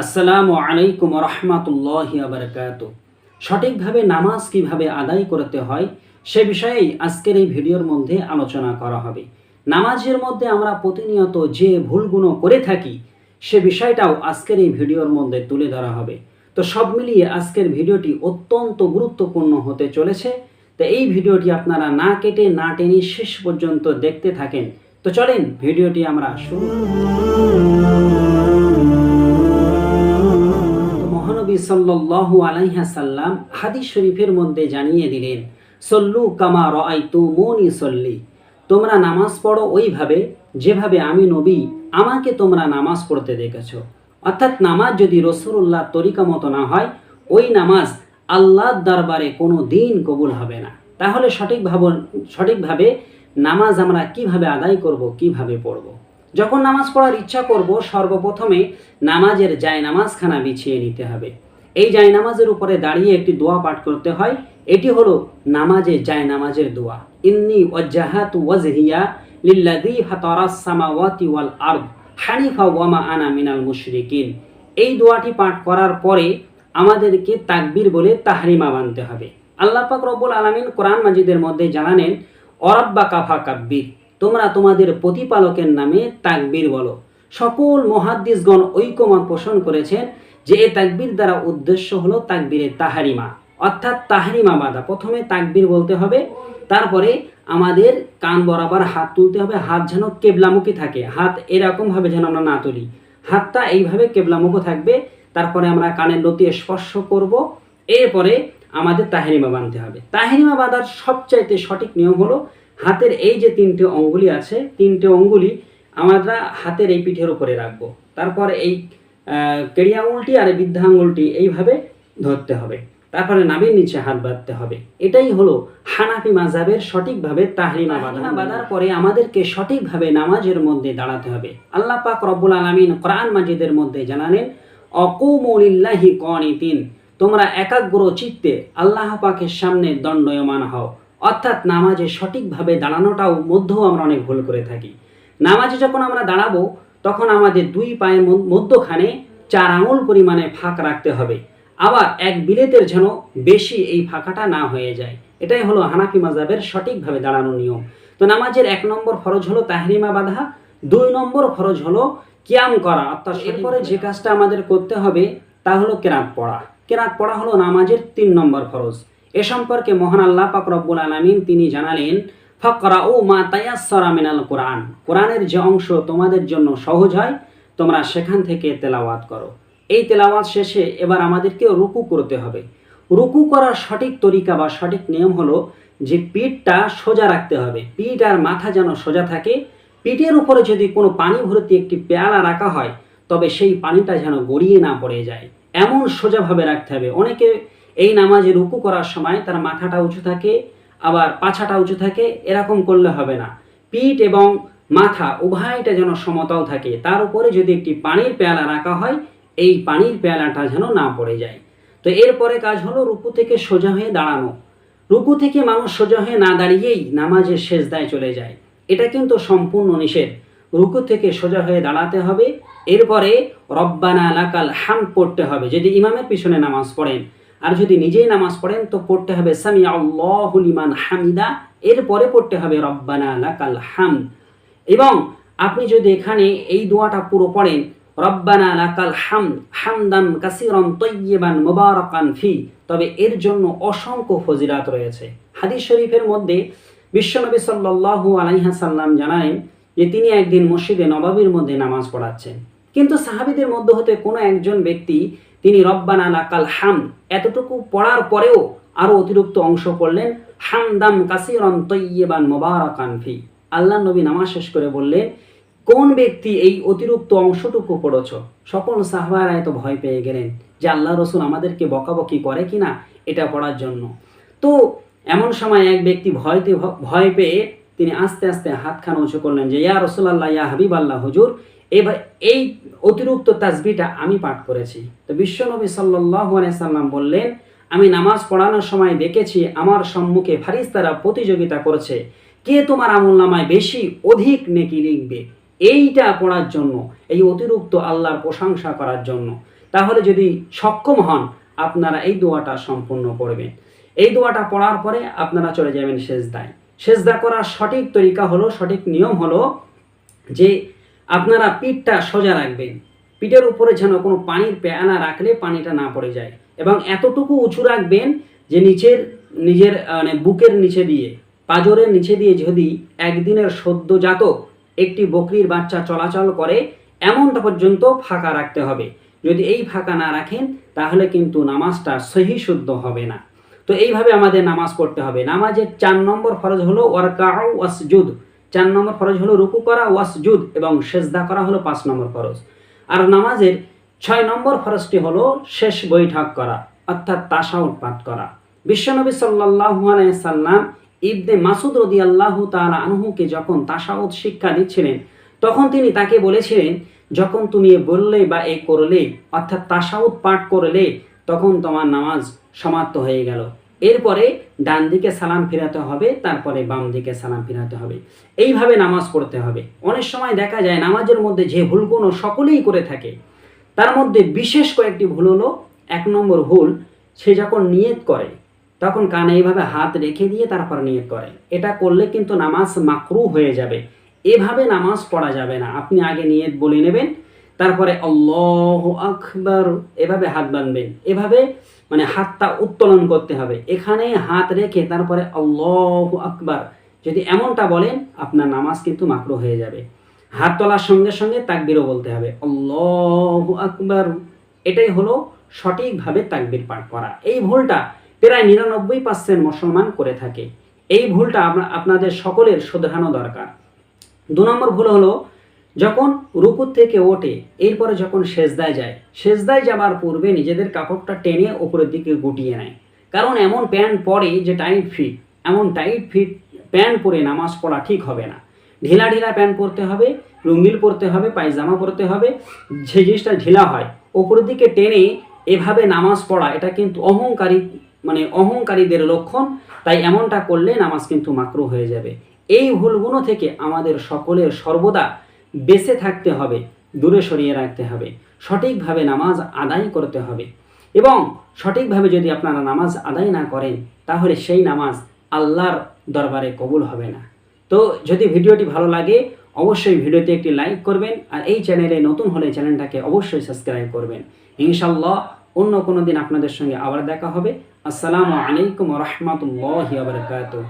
আসসালামু আলাইকুম রহমতুল্লাহি বারাকাতুহু। সঠিকভাবে নামাজ কিভাবে আদায় করতে হয় সে বিষয়েই আজকের এই ভিডিওর মধ্যে আলোচনা করা হবে। নামাজের মধ্যে আমরা প্রতিনিয়ত যে ভুলগুলো করে থাকি সে বিষয়টাও আজকের এই ভিডিওর মধ্যে তুলে ধরা হবে। তো সব মিলিয়ে আজকের ভিডিওটি অত্যন্ত গুরুত্বপূর্ণ হতে চলেছে। তো এই ভিডিওটি আপনারা না কেটে না টেনে শেষ পর্যন্ত দেখতে থাকেন। তো চলেন ভিডিওটি আমরা শুরু করি। মহানবী সাল্লাল্লাহু আলাইহি সাল্লাম হাদিস শরীফের মধ্যে জানিয়ে দিলেন, সল্লু কামা রাআইতুমুনি সল্লি, তোমরা নামাজ পড়ো ওইভাবে যেভাবে আমি নবী আমাকে তোমরা নামাজ পড়তে দেখেছো। অর্থাৎ নামাজ যদি রাসূলুল্লাহ তরিকা মতো না হয়, ওই নামাজ আল্লাহর দরবারে কোনো দিন কবুল হবে না। তাহলে সঠিকভাবে নামাজ আমরা কিভাবে আদায় করব, কিভাবে পড়ব? যখন নামাজ পড়ার ইচ্ছা করব, সর্বপ্রথমে নামাজের জায়নামাজখানা বিছিয়ে নিতে হবে। এই জায়নামাজের উপরে দাঁড়িয়ে একটি দোয়া পাঠ করতে হয়। এটি হলো জায়নামাজের দোয়া। ইন্নী ওয়াজ্জাহাতু ওয়াজহিয়া লিল্লাযী ফাতারাস সামাওয়াতি ওয়াল আরদ হানিফা ওয়া মা আনা মিনাল মুশরিকিন। এই দোয়াটি পাঠ করার পরে আমাদেরকে তাকবীর বলে তাহরিমা বাঁধতে হবে। আল্লাহ পাক রব্বুল আলামিন কোরআন মাজিদের মধ্যে জানালেন, অরাব্বাকা ফাকাব্বির, তোমরা তোমাদের প্রতিপালকের নামে তাকবীর বলো। সকল মুহাদ্দিসগণ ঐকমত পোষণ করেছেন যে এই তাকবীর দ্বারা উদ্দেশ্য হলো তাকবীরে তাহরিমা, অর্থাৎ তাহরিমা বাঁধা। প্রথমে তাকবীর বলতে হবে, তারপরে আমাদের কান বরাবর হাত তুলতে হবে। হাত যেন কেবলামুখী থাকে, হাত এরকম ভাবে যেন আমরা না তুলি, হাতটা এইভাবে কেবলামুখী থাকবে। তারপরে আমরা কানের লতি স্পর্শ করব। এরপরে আমাদের তাহরিমা বাঁধতে হবে। তাহরিমা বাঁধার সবচাইতে সঠিক নিয়ম হলো, হাতের এই যে তিনটে অঙ্গুলি আছে, তিনটে অঙ্গুলি আমরা হাতের এই পিঠের উপরে রাখবো। তারপর এই কেড়িয়া আঙুলটি আর বৃদ্ধা আঙুলটি এইভাবে ধরতে হবে। তারপরে নাভির নিচে হাত বাঁধতে হবে। এটাই হলো হানাফি মাযহাবের সঠিকভাবে তাহরিমা বাঁধার পরে আমাদেরকে সঠিকভাবে নামাজের মধ্যে দাঁড়াতে হবে। আল্লাহ পাক রব্বুল আলামিন কোরআন মাজিদের মধ্যে জানালেন, অকুমু লিল্লাহি কানিতিন, তোমরা একাগ্র চিত্তে আল্লাহ পাকের সামনে দণ্ডায়মান হও। অর্থাৎ নামাজে সঠিকভাবে দাঁড়ানোটাও মধ্যেও আমরা অনেক ভুল করে থাকি। নামাজে যখন আমরা দাঁড়াবো তখন আমাদের দুই পায়ের মধ্যখানে 4 আঙুল পরিমাণে ফাঁক রাখতে হবে। আবার এক বিলেতের যেন বেশি এই ফাঁকাটা না হয়ে যায়। এটাই হলো হানাফি মাযহাবের সঠিকভাবে দাঁড়ানোর নিয়ম। তো নামাজের 1 নম্বর ফরজ হলো তাহরিমা বাঁধা, 2 নম্বর ফরজ হলো কিয়াম করা। অর্থাৎ এরপরে যে কাজটা আমাদের করতে হবে তা হলো কেরাত পড়া। কেরাত পড়া হলো নামাজের 3 নম্বর ফরজ। এ সম্পর্কে মহান আল্লাহ পাক রব্বুল আলামিন তিনি জানালেন, ফাকরাউ মা তায়াসসারা মিনাল কোরআন, কোরআনের যে অংশ তোমাদের জন্য সহজ হয় তোমরা সেখান থেকে তেলাওয়াত করো। এই তেলাওয়াত শেষে এবার আমাদেরকে রুকু করতে হবে। রুকু করার সঠিক তরিকা বা সঠিক নিয়ম হলো যে পিঠটা সোজা রাখতে হবে, পিঠ আর মাথা যেন সোজা থাকে। পিঠের উপরে যদি কোনো পানি ভর্তি একটি পেয়ালা রাখা হয় তবে সেই পানিটা যেন গড়িয়ে না পড়ে যায়, এমন সোজাভাবে রাখতে হবে। অনেকে এই নামাজে রুকু করার সময় তার মাথাটা উঁচু থাকে, আবার পাছাটা উঁচু থাকে, এরকম করলে হবে না। পিঠ এবং মাথা উভয়টা যেন সমতল থাকে। তার উপরে যদি একটি পানির পেয়ালা রাখা হয়, এই পানির পেয়ালাটা যেন না পড়ে যায়। তো এরপরে কাজ হলো রুকু থেকে সোজা হয়ে দাঁড়ানো। রুকু থেকে মানুষ সোজা হয়ে না দাঁড়িয়েই নামাজের সেজদায় চলে যায়, এটা কিন্তু সম্পূর্ণ নিষেধ। রুকু থেকে সোজা হয়ে দাঁড়াতে হবে। এরপরে রব্বানা লাকাল হামদ পড়তে হবে যদি ইমামের পিছনে নামাজ পড়েন। আর যদি নিজেই নামাজ পড়েন তো পড়তে হবে সামি আল্লাহু লিমান হামিদা, এরপরে পড়তে হবে রব্বানা লাকাল হামদ। এবং আপনি যদি এখানে এই দোয়াটা পুরো পড়েন, রব্বানা লাকাল হামদ হামদান কাসীরান তাইয়্যিবান মুবারাকান ফি, তবে এর জন্য অসংখ্য ফজিলত রয়েছে। হাদিস শরীফের মধ্যে বিশ্বনবী সাল্লাল্লাহু আলাইহি সাল্লাম জানালেন যে তিনি একদিন মসজিদে নববীর মধ্যে নামাজ পড়াচ্ছেন, কিন্তু সাহাবীদের মধ্যে হতে কোনো একজন ব্যক্তি তিনি রব্বানা লাকাল হামদ এতটুকু পড়ার পরেও আরো অতিরিক্ত অংশ পড়লেন, হামদাম কাসীরান তাইয়্যিবান মুবারাকান ফি। আল্লাহ নবী নামাজ শেষ করে বললেন, কোন ব্যক্তি এই অতিরিক্ত অংশটুকু পড়েছ? সকল সাহাবারা এত ভয় পেয়ে গেলেন যে আল্লাহ রসুল আমাদেরকে বকাবকি করে কিনা এটা পড়ার জন্য। তো এমন সময় এক ব্যক্তি ভয় পেয়ে তিনি আস্তে আস্তে হাতখানা উঁচু করলেন যে ইয়া রাসূলুল্লাহ, ইয়া হাবিবাল্লাহ, হুজুর এবার এই অতিরিক্ত তাসবিহটা আমি পাঠ করেছি। তো বিশ্বনবী সাল্লাল্লাহু আলাইহি সাল্লাম বললেন, আমি নামাজ পড়ানোর সময় দেখেছি আমার সম্মুখে ফারিস্তারা প্রতিযোগিতা করছে কে তোমার আমলনামায় বেশি অধিক নেকি লিখবে। এইটা পড়ার জন্য, এই অতিরিক্ত আল্লাহর প্রশংসা করার জন্য। তাহলে যদি সক্ষম হন আপনারা এই দোয়াটা সম্পূর্ণ করবেন। এই দোয়াটা পড়ার পরে আপনারা চলে যাবেন সেজদায়। সেজদা করার সঠিক তরিকা হলো, সঠিক নিয়ম হলো যে আপনারা পিঠটা সোজা রাখবেন। পিঠের উপরে যেন কোনো পানির পেয়ালা রাখলে পানিটা না পড়ে যায়, এবং এতটুকু উঁচু রাখবেন যে নিজের মানে বুকের নিচে দিয়ে, পাঁজরের নিচে দিয়ে যদি একদিনের সদ্যজাত একটি বকরির বাচ্চা চলাচল করে এমনটা পর্যন্ত ফাঁকা রাখতে হবে। যদি এই ফাঁকা না রাখেন তাহলে কিন্তু নামাজটা সহি শুদ্ধ হবে না। তো এইভাবে আমাদের নামাজ পড়তে হবে। নামাজের 4 নম্বর ফরজ হলো ওয়ারকাউ ওয়াসজুদ। 4 নম্বর ফরজ হলো রুকু করা, ওয়াসজুদ এবং সেজদা করা হলো 5 নম্বর ফরজ। আর নামাজের 6 নম্বর ফরজটি হলো শেষ বৈঠক করা, অর্থাৎ তাশাহুদ পাঠ করা। বিশ্বনবী সাল্লাল্লাহু আলাইহি সাল্লাম ইবনে মাসুদ রাদিয়াল্লাহু তাআলা আনহুকে যখন তাশাহুদ শিক্ষা দিচ্ছিলেন তখন তিনি তাকে বলেছিলেন, যখন তুমি বললে বা এ করলে অর্থাৎ তাশাহুদ পাঠ করলে তখন তোমার নামাজ সমাপ্ত হয়ে গেল। এরপরে ডান দিকে সালাম ফিরাতে হবে, তারপরে বাম দিকে সালাম ফিরাতে হবে। এইভাবে নামাজ পড়তে হবে। অনেক সময় দেখা যায় নামাজের মধ্যে যে ভুলগুলো সকলেই করে থাকে, তার মধ্যে বিশেষ কয়েকটি ভুল হলো, 1 নম্বর ভুল, সে যখন নিয়ত করে তখন কানে এইভাবে হাত রেখে দিয়ে তারপর নিয়ত করে। এটা করলে কিন্তু নামাজ মাকরুহ হয়ে যাবে। এভাবে নামাজ পড়া যাবে না। আপনি আগে নিয়ত বলে নেবেন, তারপরে আল্লাহু আকবার এভাবে হাত বাঁধবেন, এভাবে মানে হাতটা উত্তোলন করতে হবে, এখানে হাত রেখে তারপরে আল্লাহু আকবার যদি এমনটা বলেন আপনার নামাজ কিন্তু মাকরুহ হয়ে যাবে। হাত তোলার সঙ্গে সঙ্গে তাকবীরও বলতে হবে, আল্লাহু আকবার। এটাই হলো সঠিকভাবে তাকবীর পাঠ করা। এই ভুলটা প্রায় 99% মুসলমান করে থাকে। এই ভুলটা আপনাদের সকলের শোধরানো দরকার। 2 নম্বর ভুল হলো যখন রুকু থেকে ওঠে এরপরে যখন সেজদায় যায়, সেজদায় যাবার পূর্বে নিজেদের কাপড়টা টেনে উপরের দিকে গুটিয়ে নেয়। কারণ এমন প্যান্ট পরে যে টাইট ফিট, এমন টাইট ফিট প্যান্ট পরে নামাজ পড়া ঠিক হবে না। ঢিলা ঢিলা প্যান্ট পরতে হবে, লুঙ্গিল পরতে হবে, পায়জামা পরতে হবে, যে জিনিসটা ঢিলা হয় উপরের দিকে টেনে এভাবে নামাজ পড়া এটা কিন্তু অহংকারীদের লক্ষণ। তাই এমনটা করলে নামাজ কিন্তু মাকরুহ হয়ে যাবে। এই ভুলগুলো থেকে আমাদের সকলের সর্বদা বেঁচে থাকতে হবে, দূরে সরিয়ে রাখতে হবে। সঠিকভাবে নামাজ আদায় করতে হবে, এবং সঠিকভাবে যদি আপনারা নামাজ আদায় না করেন তাহলে সেই নামাজ আল্লাহর দরবারে কবুল হবে না। তো যদি ভিডিওটি ভালো লাগে অবশ্যই ভিডিওতে একটি লাইক করবেন, আর এই চ্যানেলে নতুন হলে চ্যানেলটাকে অবশ্যই সাবস্ক্রাইব করবেন। ইনশাআল্লাহ অন্য কোনো দিন আপনাদের সঙ্গে আবার দেখা হবে। আসসালামু আলাইকুম ওয়া রাহমাতুল্লাহি ওয়া বারাকাতুহু।